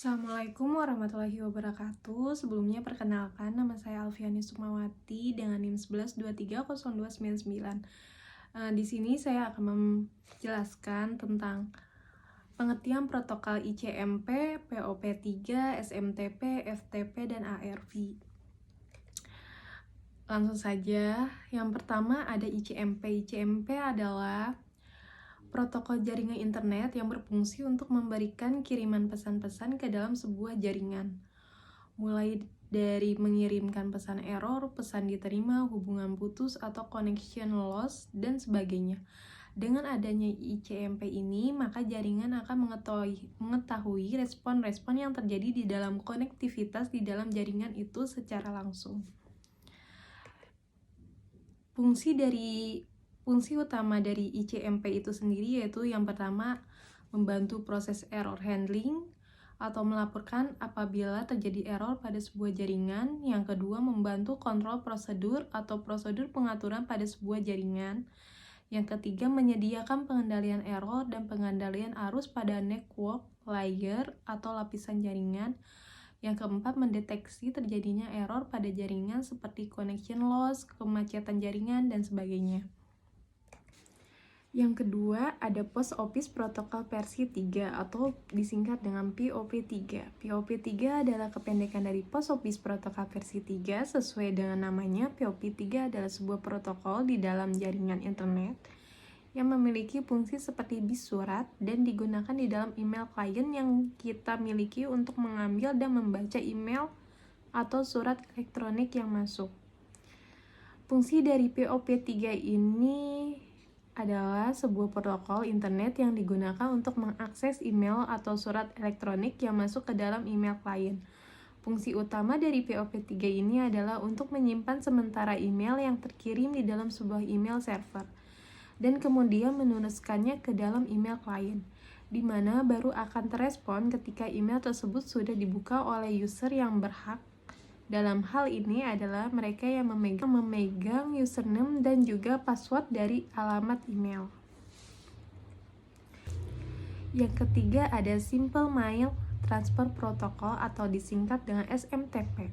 Assalamualaikum warahmatullahi wabarakatuh. Sebelumnya perkenalkan, nama saya Alfiani Sukmawati dengan NIM 11230299. Di sini saya akan menjelaskan tentang pengertian protokol ICMP, POP3, SMTP, FTP, dan ARV. Langsung saja, yang pertama ada ICMP. ICMP adalah protokol jaringan internet yang berfungsi untuk memberikan kiriman pesan-pesan ke dalam sebuah jaringan. Mulai dari mengirimkan pesan error, pesan diterima, hubungan putus, atau connection loss, dan sebagainya. Dengan adanya ICMP ini, maka jaringan akan mengetahui respon-respon yang terjadi di dalam konektivitas di dalam jaringan itu secara langsung. Fungsi utama dari ICMP itu sendiri yaitu yang pertama, membantu proses error handling atau melaporkan apabila terjadi error pada sebuah jaringan. Yang kedua, membantu kontrol prosedur atau prosedur pengaturan pada sebuah jaringan. Yang ketiga, menyediakan pengendalian error dan pengendalian arus pada network layer atau lapisan jaringan. Yang keempat, mendeteksi terjadinya error pada jaringan seperti connection loss, kemacetan jaringan, dan sebagainya. Yang kedua, ada Post Office Protocol versi 3 atau disingkat dengan POP3. POP3 adalah kependekan dari Post Office Protocol versi 3. Sesuai dengan namanya, POP3 adalah sebuah protokol di dalam jaringan internet yang memiliki fungsi seperti bis surat dan digunakan di dalam email klien yang kita miliki untuk mengambil dan membaca email atau surat elektronik yang masuk. Fungsi dari POP3 ini adalah sebuah protokol internet yang digunakan untuk mengakses email atau surat elektronik yang masuk ke dalam email klien. Fungsi utama dari POP3 ini adalah untuk menyimpan sementara email yang terkirim di dalam sebuah email server, dan kemudian menuliskannya ke dalam email klien, di mana baru akan terespon ketika email tersebut sudah dibuka oleh user yang berhak. Dalam hal ini adalah mereka yang memegang username dan juga password dari alamat email. Yang ketiga ada Simple Mail Transfer Protocol atau disingkat dengan SMTP.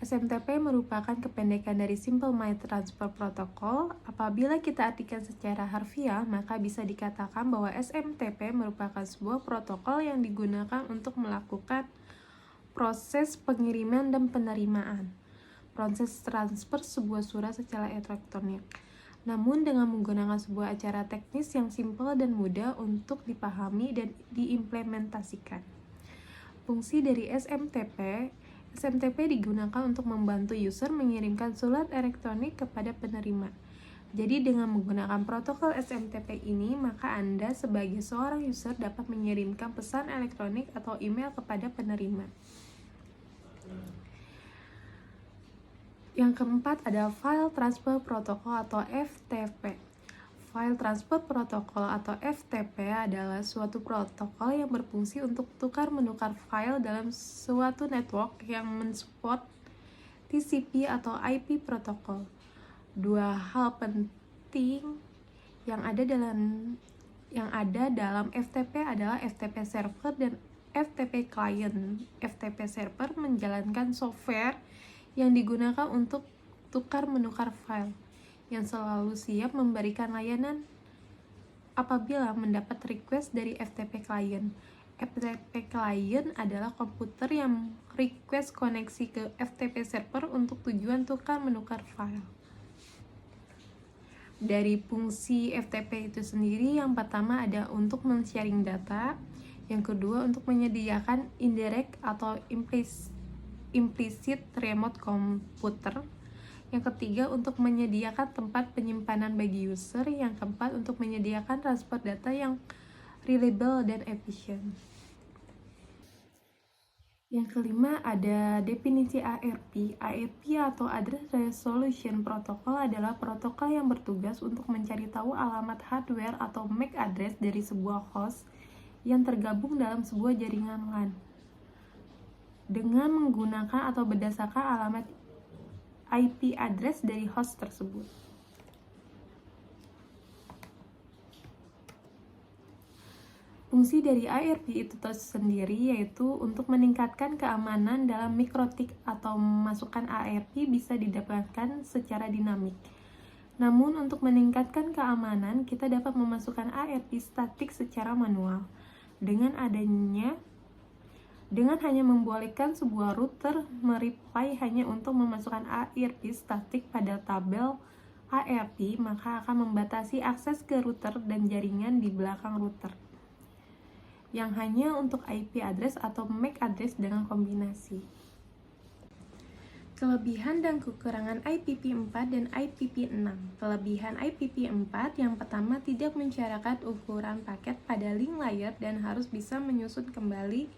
SMTP merupakan kependekan dari Simple Mail Transfer Protocol. Apabila kita artikan secara harfiah, maka bisa dikatakan bahwa SMTP merupakan sebuah protokol yang digunakan untuk melakukan proses pengiriman dan penerimaan, proses transfer sebuah surat secara elektronik, namun dengan menggunakan sebuah acara teknis yang simpel dan mudah untuk dipahami dan diimplementasikan. Fungsi dari SMTP digunakan untuk membantu user mengirimkan surat elektronik kepada penerima. Jadi dengan menggunakan protokol SMTP ini, maka Anda sebagai seorang user dapat mengirimkan pesan elektronik atau email kepada penerima. Yang keempat ada File Transfer Protocol atau FTP. File Transfer Protocol atau FTP adalah suatu protokol yang berfungsi untuk tukar-menukar file dalam suatu network yang mensupport TCP atau IP protokol. Dua hal penting yang ada dalam FTP adalah FTP server dan FTP client. FTP server menjalankan software yang digunakan untuk tukar-menukar file, yang selalu siap memberikan layanan apabila mendapat request dari FTP client. FTP client adalah komputer yang request koneksi ke FTP server untuk tujuan tukar-menukar file. Dari fungsi FTP itu sendiri, yang pertama ada untuk men-sharing data, yang kedua untuk menyediakan indirect atau implicit remote computer, yang ketiga untuk menyediakan tempat penyimpanan bagi user, yang keempat untuk menyediakan transfer data yang reliable dan efisien. Yang kelima ada definisi ARP. ARP atau Address Resolution Protocol adalah protokol yang bertugas untuk mencari tahu alamat hardware atau MAC address dari sebuah host yang tergabung dalam sebuah jaringan LAN dengan menggunakan atau berdasarkan alamat IP address dari host tersebut. Fungsi dari ARP itu tersendiri yaitu untuk meningkatkan keamanan dalam mikrotik atau memasukkan ARP bisa didapatkan secara dinamik. Namun untuk meningkatkan keamanan, kita dapat memasukkan ARP statik secara manual. Dengan hanya membolehkan sebuah router mereply hanya untuk memasukkan ARP statik pada tabel ARP, maka akan membatasi akses ke router dan jaringan di belakang router yang hanya untuk IP address atau MAC address dengan kombinasi. Kelebihan dan kekurangan IPv4 dan IPv6. Kelebihan IPv4 yang pertama tidak mensyaratkan ukuran paket pada link layer dan harus bisa menyusun kembali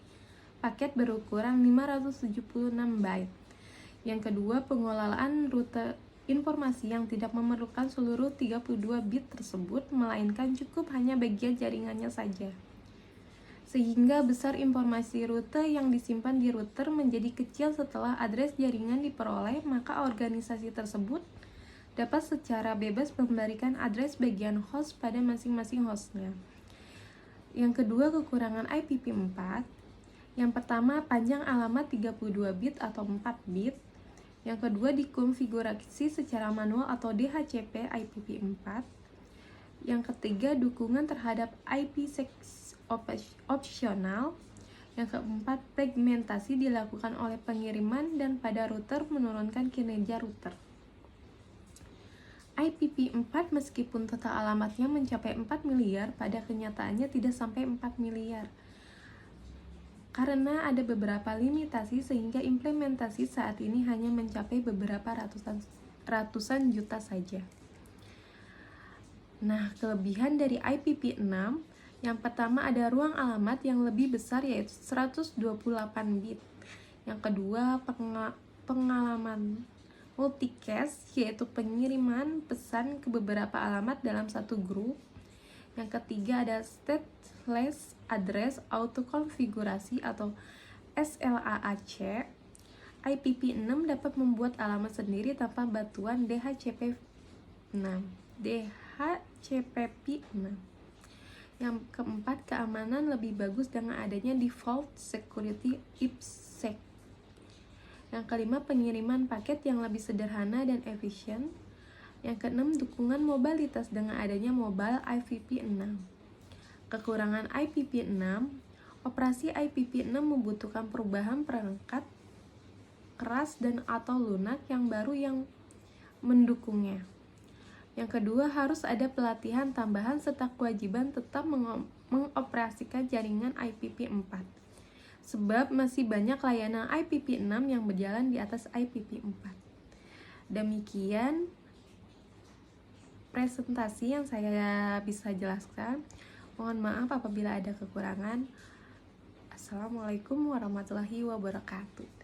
paket berukuran 576 byte. Yang kedua, pengelolaan rute informasi yang tidak memerlukan seluruh 32 bit tersebut, melainkan cukup hanya bagian jaringannya saja. Sehingga besar informasi rute yang disimpan di router menjadi kecil setelah address jaringan diperoleh, maka organisasi tersebut dapat secara bebas memberikan address bagian host pada masing-masing hostnya. Yang kedua, kekurangan IPv4. Yang pertama, panjang alamat 32 bit atau 4 bit. Yang kedua, dikonfigurasi secara manual atau DHCP IPv4. Yang ketiga, dukungan terhadap IPsec opsional. Yang keempat, fragmentasi dilakukan oleh pengiriman dan pada router menurunkan kinerja router. IPv4 meskipun total alamatnya mencapai 4 miliar, pada kenyataannya tidak sampai 4 miliar. Karena ada beberapa limitasi sehingga implementasi saat ini hanya mencapai beberapa ratusan juta saja. Nah, kelebihan dari IPv6 yang pertama ada ruang alamat yang lebih besar yaitu 128 bit. Yang kedua, pengalaman multicast yaitu pengiriman pesan ke beberapa alamat dalam satu grup. Yang ketiga ada stateless address autokonfigurasi atau SLAAC. IPv6 dapat membuat alamat sendiri tanpa bantuan DHCP6. Yang keempat, keamanan lebih bagus dengan adanya default security IPsec. Yang kelima, pengiriman paket yang lebih sederhana dan efisien. Yang keenam, dukungan mobilitas dengan adanya mobile IPv6. Kekurangan IPv6, operasi IPv6 membutuhkan perubahan perangkat keras dan atau lunak yang baru yang mendukungnya. Yang kedua, harus ada pelatihan tambahan serta kewajiban tetap mengoperasikan jaringan IPv4. Sebab masih banyak layanan IPv6 yang berjalan di atas IPv4. Demikian presentasi yang saya bisa jelaskan. Mohon maaf apabila ada kekurangan. Assalamualaikum warahmatullahi wabarakatuh.